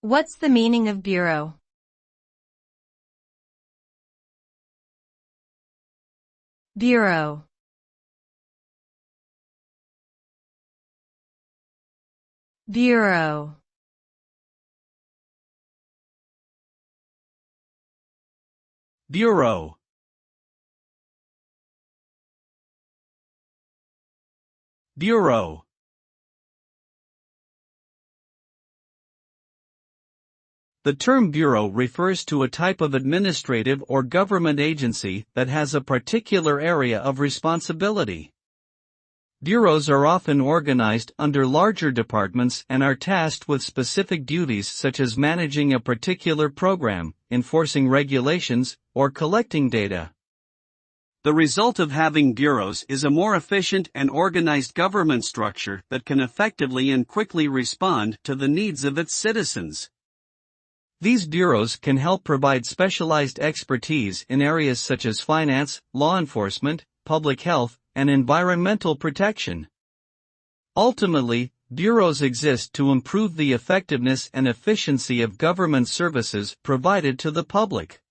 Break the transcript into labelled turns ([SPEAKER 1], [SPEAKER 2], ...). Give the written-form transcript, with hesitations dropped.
[SPEAKER 1] What's the meaning of bureau? Bureau. Bureau.
[SPEAKER 2] Bureau. Bureau. The term bureau refers to a type of administrative or government agency that has a particular area of responsibility. Bureaus are often organized under larger departments and are tasked with specific duties such as managing a particular program, enforcing regulations, or collecting data. The result of having bureaus is a more efficient and organized government structure that can effectively and quickly respond to the needs of its citizens. These bureaus can help provide specialized expertise in areas such as finance, law enforcement, public health, and environmental protection. Ultimately, bureaus exist to improve the effectiveness and efficiency of government services provided to the public.